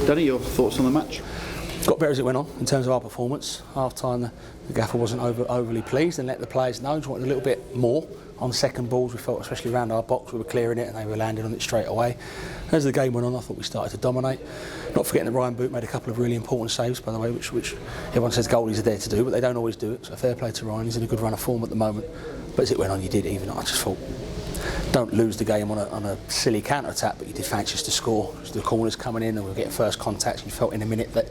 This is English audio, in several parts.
Danny, your thoughts on the match? Got better as it went on in terms of our performance. Half time, the gaffer wasn't overly pleased and let the players know he wanted a little bit more on second balls. We felt, especially around our box, we were clearing it and they were landing on it straight away. As the game went on, I thought we started to dominate. Not forgetting that Ryan Boot made a couple of really important saves, by the way, which everyone says goalies are there to do, but they don't always do it. So fair play to Ryan. He's in a good run of form at the moment. But as it went on, you did even. I just thought, don't lose the game on a silly counter attack, but you did fancy us to score. The corners coming in and we were getting first contacts. You felt in a minute that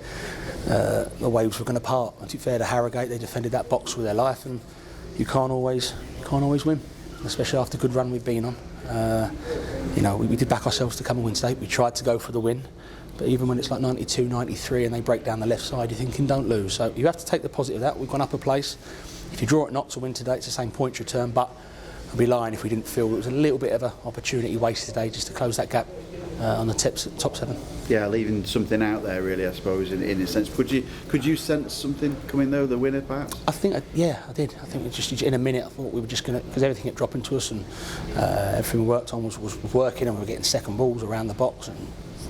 the waves were going to part. And to be fair to Harrogate, they defended that box with their life, and you can't always win, especially after the good run we've been on. We did back ourselves to come and win today. We tried to go for the win, but even when it's like 92, 93 and they break down the left side, you're thinking don't lose. So you have to take the positive of that. We've gone up a place. If you draw it not to win today, it's the same points return, but I'd be lying if we didn't feel it was a little bit of an opportunity wasted today just to close that gap on the top 7. Yeah, leaving something out there really, I suppose, in a sense. Could you sense something coming though, the winner perhaps? I think, I did. I think just in a minute I thought we were just going to, because everything kept dropping to us and everything we worked on was working, and we were getting second balls around the box and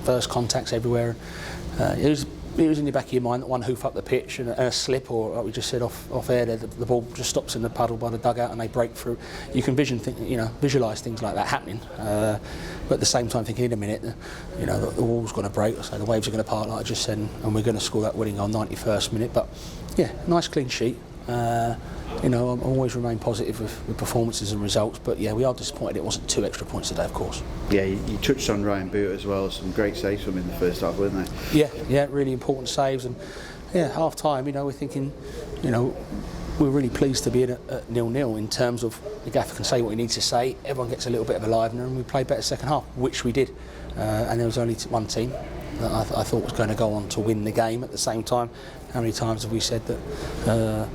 first contacts everywhere. It was in the back of your mind that one hoof up the pitch and a slip, or like we just said off air, the ball just stops in the puddle by the dugout and they break through. You can visualise things like that happening, but at the same time thinking in a minute, the wall's going to break, so the waves are going to part like I just said, and we're going to score that winning goal 91st minute. But yeah, nice clean sheet. I always remain positive with performances and results, but yeah, we are disappointed it wasn't 2 extra points today, of course. Yeah, you touched on Ryan Boot as well. Some great saves from him in the first half, weren't they? Yeah, really important saves, and half time, we're thinking, we're really pleased to be at 0-0 in terms of the gaffer can say what he needs to say. Everyone gets a little bit of a livener, and we played better second half, which we did. And there was only one team that I thought was going to go on to win the game at the same time. How many times have we said that,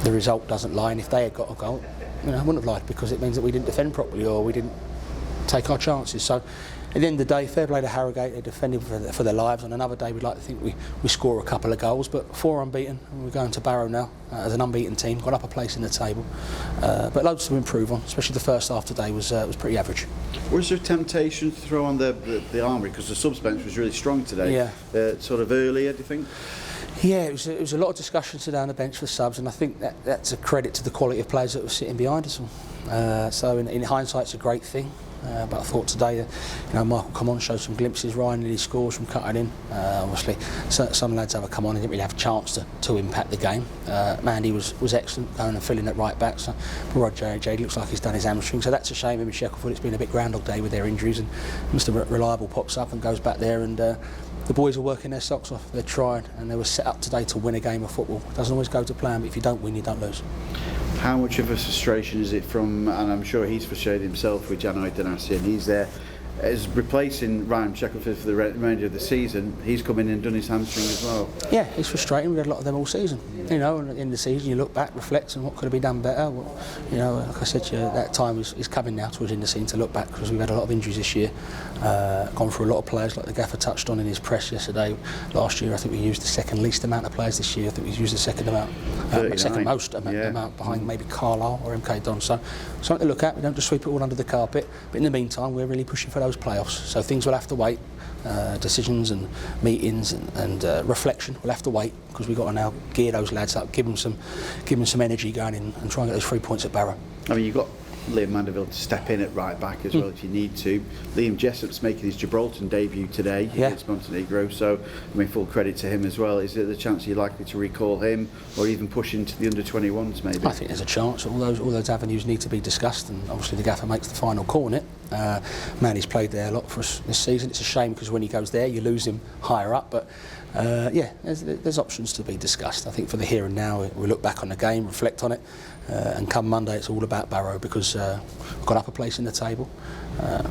the result doesn't lie, and if they had got a goal, I wouldn't have lied, because it means that we didn't defend properly or we didn't take our chances. So at the end of the day, fair play to Harrogate. They defended for their lives. On another day, we'd like to think we score a couple of goals, but 4 unbeaten, and we're going to Barrow now as an unbeaten team, got up a place in the table, but loads to improve on, especially the first half today was pretty average. Was there temptation to throw on the armoury, because the subs bench was really strong today? Yeah. Sort of earlier, do you think? Yeah, it was a lot of discussion today on the bench for subs, and I think that's a credit to the quality of players that were sitting behind us all. So in hindsight, it's a great thing. But I thought today, Michael come on, showed some glimpses. Ryan nearly scores from cutting in. Obviously, some lads have come on and didn't really have a chance to impact the game. Mandy was excellent, going and filling at right back. So Rod J looks like he's done his hamstring, so that's a shame. Him and Shackelford, it's been a bit Groundhog Day with their injuries, and Mr. Reliable pops up and goes back there, and the boys are working their socks off. They're trying, and they were set up today to win a game of football. It doesn't always go to plan, but if you don't win, you don't lose. How much of a frustration is it from, and I'm sure he's frustrated himself with Janoy Danasi, and he's there as replacing Ryan Shackelford for the remainder of the season. He's come in and done his hamstring as well. Yeah, it's frustrating. We've had a lot of them all season. And at the end of the season, you look back, reflect, and what could have been done better. Well, like I said to you, that time is coming now towards the end of the season to look back, because we've had a lot of injuries this year. Gone through a lot of players, like the gaffer touched on in his press yesterday. Last year, I think we used the second least amount of players. This year, I think we used the second most amount behind maybe Carlisle or MK Don. So something to look at. We don't just sweep it all under the carpet. But in the meantime, we're really pushing for those playoffs. So things will have to wait. Decisions and meetings and reflection will have to wait, because we've got to now gear those lads up, give them some energy going in and try and get those 3 points at Barrow. I mean, you've got Liam Mandeville to step in at right back as well if you need to. Liam Jessop's making his Gibraltar debut today against Montenegro, so I mean, full credit to him as well. Is there the chance you're likely to recall him, or even push into the under-21s maybe? I think there's a chance. All those avenues need to be discussst, and obviously the gaffer makes the final call on it. Manny's played there a lot for us this season. It's a shame, because when he goes there you lose him higher up, but there's options to be discussed. I think for the here and now, we look back on the game, reflect on it, and come Monday it's all about Barrow, because we've got up a place in the table, a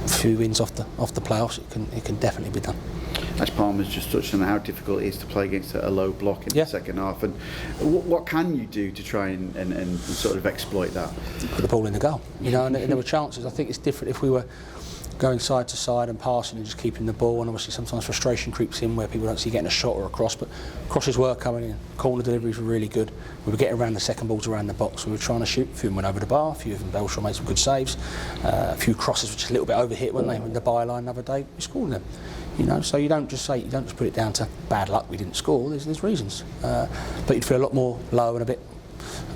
few wins off the playoffs. It can definitely be done. As Palmer's just touched on how difficult it is to play against a low block in the second half, and what can you do to try and sort of exploit that? Put the ball in the goal, and there were chances. I think it's different if we were going side to side and passing and just keeping the ball, and obviously sometimes frustration creeps in where people don't see getting a shot or a cross, but crosses were coming in, corner deliveries were really good. We were getting around the second balls around the box, we were trying to shoot. A few of them went over the bar, a few of them Belshaw made some good saves, a few crosses were just a little bit overhit, weren't they, in the byline the other day. We scored them. You know, so you don't just put it down to bad luck. We didn't score. There's reasons, but you'd feel a lot more low and a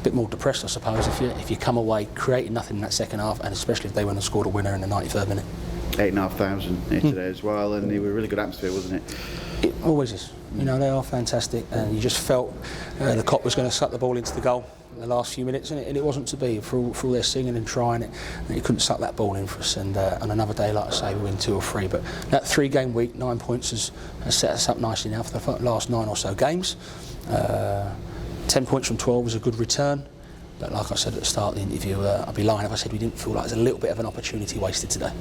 bit more depressed, I suppose, if you come away creating nothing in that second half, and especially if they went and scored a winner in the 93rd minute. 8,500 here today as well, and it was a really good atmosphere, wasn't it? It always is. You know, they are fantastic, and you just felt the Cop was going to suck the ball into the goal in the last few minutes, and it wasn't to be. For all their singing and trying it, and he couldn't suck that ball in for us. And on another day, like I say, we win 2 or 3. But that 3-game week, 9 points has set us up nicely now for the last 9 or so games. 10 points from 12 was a good return. But like I said at the start of the interview, I'd be lying if I said we didn't feel like there's a little bit of an opportunity wasted today.